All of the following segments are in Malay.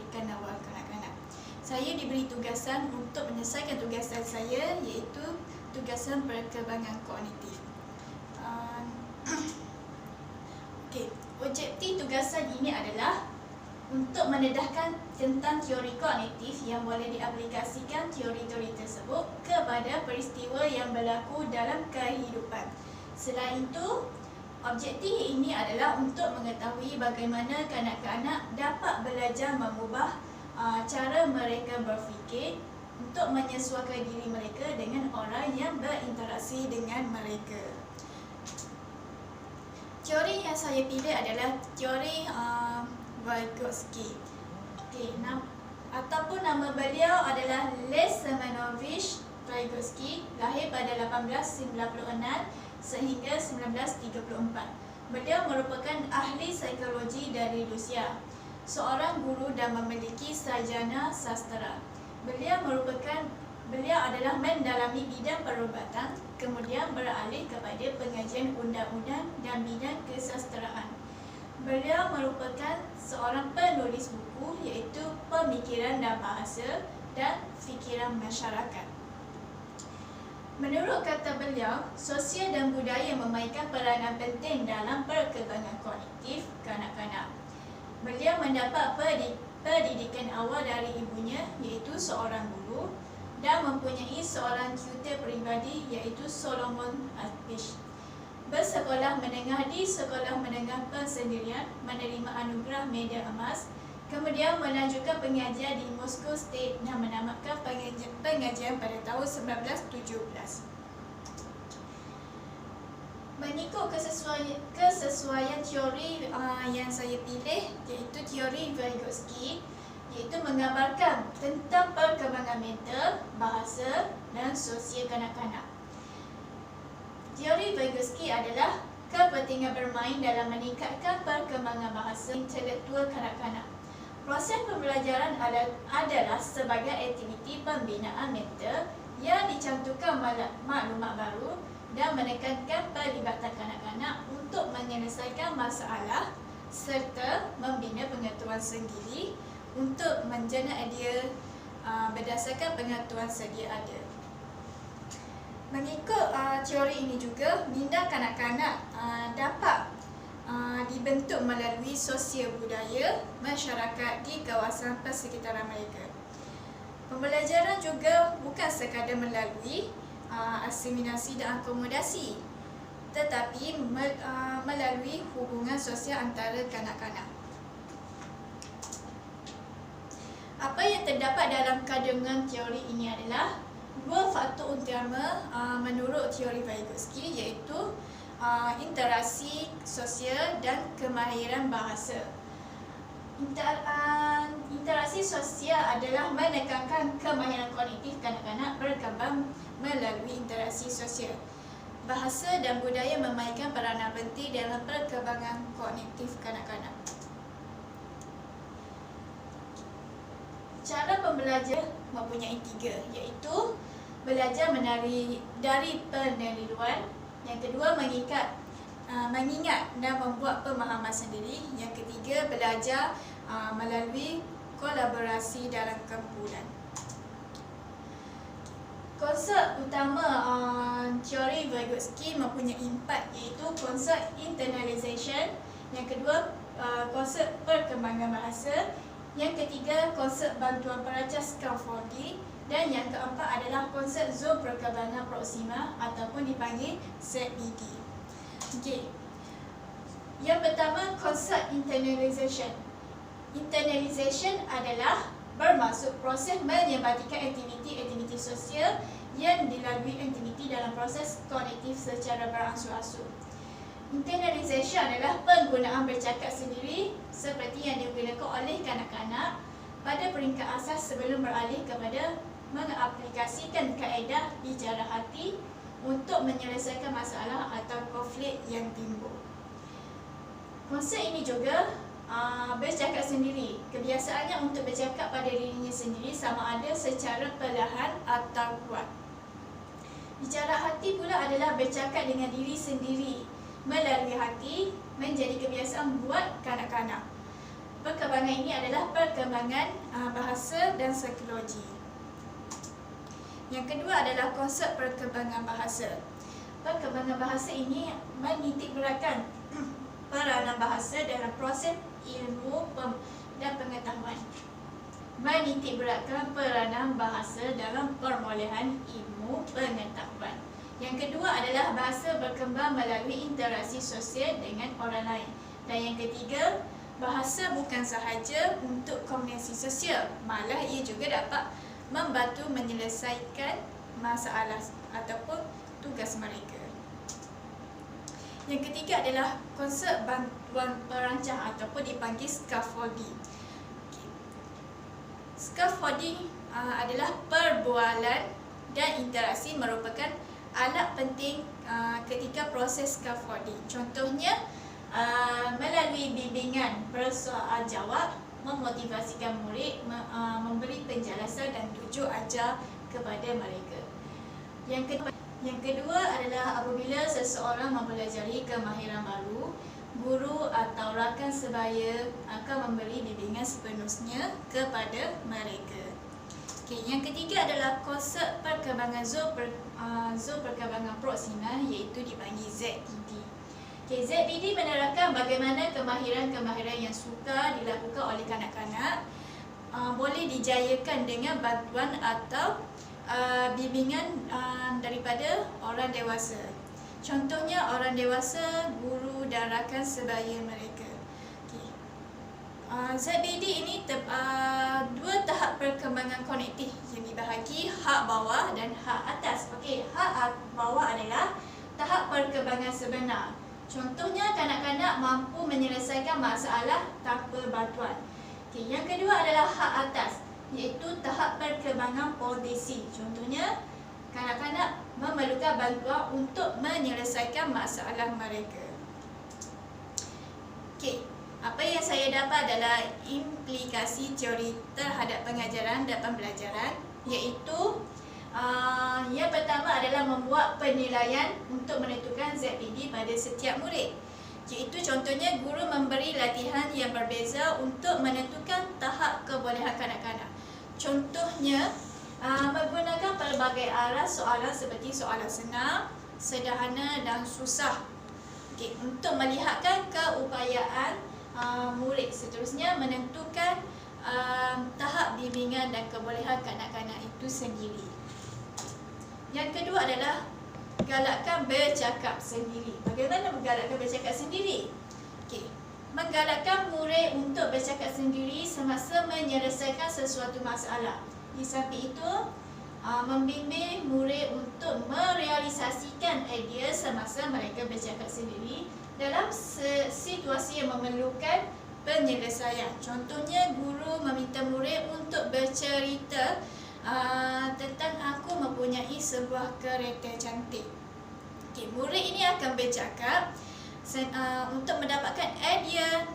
memberikan awal kanak-kanak. Saya diberi tugasan untuk menyelesaikan tugasan saya, iaitu tugasan perkembangan kognitif. Okey, objektif tugasan ini adalah untuk mendedahkan tentang teori kognitif yang boleh diaplikasikan teori-teori tersebut kepada peristiwa yang berlaku dalam kehidupan. Selain itu, objektif ini adalah untuk mengetahui bagaimana kanak-kanak dapat belajar mengubah cara mereka berfikir untuk menyesuaikan diri mereka dengan orang yang berinteraksi dengan mereka. Teori yang saya pilih adalah teori Vygotsky. Ataupun nama beliau adalah Les Semenovich Vygotsky, lahir pada 1896 sehingga 1934. Beliau merupakan ahli psikologi dari Rusia, seorang guru dan memiliki sarjana sastera. Beliau adalah mendalami bidang perubatan, kemudian beralih kepada pengajian undang-undang dan bidang kesasteraan. Beliau merupakan seorang penulis buku, iaitu Pemikiran dan Bahasa dan Fikiran Masyarakat. Menurut kata beliau, sosial dan budaya memainkan peranan penting dalam perkembangan kognitif kanak-kanak. Beliau mendapat pendidikan awal dari ibunya, iaitu seorang guru, dan mempunyai seorang tutor peribadi, iaitu Solomon Asch. Bersekolah menengah di Sekolah Menengah Persendirian, menerima anugerah medal emas, kemudian melanjutkan pengajian di Moscow State dan menamatkan pengajian pada tahun 1917. Mengikut kesesuaian teori yang saya pilih, iaitu teori Vygotsky, iaitu menggambarkan tentang perkembangan mental, bahasa dan sosial kanak-kanak. Teori Vygotsky adalah kepentingan bermain dalam meningkatkan perkembangan bahasa intelektual kanak-kanak. Proses pembelajaran adalah sebagai aktiviti pembinaan mental yang dicantumkan maklumat baru dan menekankan pelibatan kanak-kanak untuk menyelesaikan masalah serta membina pengetahuan sendiri untuk menjana idea berdasarkan pengetahuan sedia ada. Mengikut teori ini juga, minda kanak-kanak dapat dibentuk melalui sosial budaya masyarakat di kawasan persekitaran mereka. Pembelajaran juga bukan sekadar melalui asimilasi dan akomodasi, tetapi melalui hubungan sosial antara kanak-kanak. Apa yang terdapat dalam kandungan teori ini adalah dua faktor utama menurut teori Vygotsky, iaitu interaksi sosial dan kemahiran bahasa. Interaksi sosial adalah menekankan kemahiran kognitif kanak-kanak berkembang melalui interaksi sosial. Bahasa dan budaya memainkan peranan penting dalam perkembangan kognitif kanak-kanak. Cara pembelajar mempunyai tiga, iaitu belajar dari peneliruan, yang kedua mengingat dan membuat pemahaman sendiri, yang ketiga belajar melalui kolaborasi dalam kumpulan. Konsep utama teori Vygotsky mempunyai empat, iaitu konsep internalization, yang kedua konsep perkembangan bahasa, yang ketiga konsep bantuan perancang scaffolding, dan yang keempat adalah konsep zon perkembangan proksima ataupun dipanggil ZPD. Okey. Yang pertama, konsep internalization. Internalization adalah bermaksud proses menyempatikan aktiviti-aktiviti sosial yang dilalui aktiviti dalam proses kognitif secara beransur-ansur. Internalization adalah penggunaan bercakap sendiri seperti yang digunakan oleh kanak-kanak pada peringkat asas sebelum beralih kepada mengaplikasikan kaedah bicara hati untuk menyelesaikan masalah atau konflik yang timbul. Konsep ini juga bercakap sendiri. Kebiasaannya untuk bercakap pada dirinya sendiri, sama ada secara perlahan atau kuat. Bicara hati pula adalah bercakap dengan diri sendiri melalui hati, menjadi kebiasaan buat kanak-kanak. perkembangan ini adalah perkembangan bahasa dan psikologi. Yang kedua adalah konsep perkembangan bahasa. Perkembangan bahasa ini menitik beratkan peranan bahasa dalam proses ilmu dan pengetahuan. Menitik beratkan peranan bahasa dalam perolehan ilmu pengetahuan. Yang kedua adalah bahasa berkembang melalui interaksi sosial dengan orang lain. Dan yang ketiga, bahasa bukan sahaja untuk komunikasi sosial, malah ia juga dapat membantu menyelesaikan masalah ataupun tugas mereka. Yang ketiga adalah konsep bantuan perancang ataupun dipanggil scaffolding. Scaffolding adalah perbualan dan interaksi merupakan alat penting ketika proses scaffolding. Contohnya, melalui bimbingan persoal jawab, memotivasikan murid, memberi penjelasan dan tunjuk ajar kepada mereka. Yang kedua adalah apabila seseorang mempelajari kemahiran baru, guru atau rakan sebaya akan memberi bimbingan sepenuhnya kepada mereka. Yang ketiga adalah konsep perkembangan zon perkembangan Proxima, iaitu dipanggil ZPD. ZPD menerangkan bagaimana kemahiran-kemahiran yang suka dilakukan oleh kanak-kanak boleh dijayakan dengan bantuan atau bimbingan daripada orang dewasa. Contohnya orang dewasa, guru dan rakan sebaya mereka. ZPD ini dua tahap perkembangan kognitif yang dibahagi hak bawah dan hak atas. Hak bawah adalah tahap perkembangan sebenar. Contohnya, kanak-kanak mampu menyelesaikan masalah tanpa bantuan. Yang kedua adalah hak atas, iaitu tahap perkembangan posisi. Contohnya, kanak-kanak memerlukan bantuan untuk menyelesaikan masalah mereka. Apa yang saya dapat adalah implikasi teori terhadap pengajaran dan pembelajaran, iaitu yang pertama adalah membuat penilaian untuk menentukan ZPD pada setiap murid. Iaitu contohnya, guru memberi latihan yang berbeza untuk menentukan tahap kebolehan kanak-kanak. Contohnya, menggunakan pelbagai arah soalan seperti soalan senang, sederhana dan susah. Untuk melihatkan keupayaan murid. Seterusnya, menentukan tahap bimbingan dan kebolehan kanak-kanak itu sendiri. Yang kedua adalah galakkan bercakap sendiri. Bagaimana menggalakkan bercakap sendiri? Menggalakkan murid untuk bercakap sendiri semasa menyelesaikan sesuatu masalah. Di samping itu, membimbing murid untuk merealisasikan idea semasa mereka bercakap sendiri dalam situasi yang memerlukan penyelesaian. Contohnya, guru meminta murid untuk bercerita tentang aku mempunyai sebuah kereta cantik. Murid ini akan bercakap untuk mendapatkan idea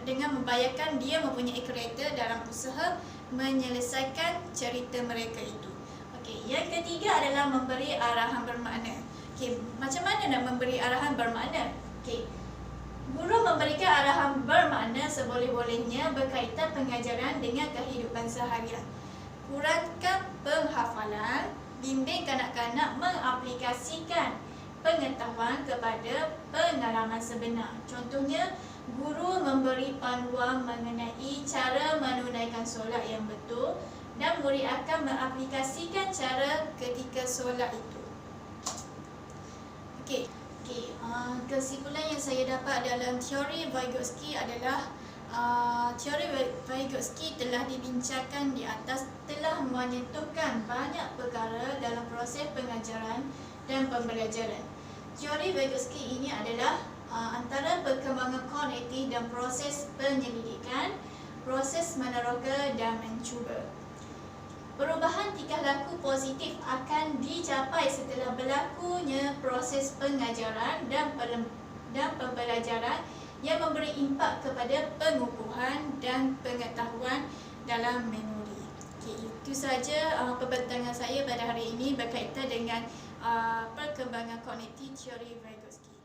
dengan membayangkan dia mempunyai kereta dalam usaha menyelesaikan cerita mereka itu. Yang ketiga adalah memberi arahan bermakna. Macam mana nak memberi arahan bermakna? Guru memberikan arahan bermakna seboleh-bolehnya berkaitan pengajaran dengan kehidupan seharian. Kurangkan penghafalan, bimbing kanak-kanak mengaplikasikan pengetahuan kepada pengalaman sebenar. Contohnya, guru memberi panduan mengenai cara menunaikan solat yang betul dan murid akan mengaplikasikan cara ketika solat itu. Kesimpulan yang saya dapat dalam teori Vygotsky adalah teori Vygotsky telah dibincangkan di atas, telah menyentuhkan banyak perkara dalam proses pengajaran dan pembelajaran. Teori Vygotsky ini adalah antara perkembangan kognitif dan proses penyelidikan, proses meneroka dan mencuba. Perubahan tingkah laku positif akan dicapai setelah berlakunya proses pengajaran dan pembelajaran yang memberi impak kepada pengukuhan dan pengetahuan dalam memori. Itu sahaja pembentangan saya pada hari ini berkaitan dengan perkembangan kognitif teori Vygotsky.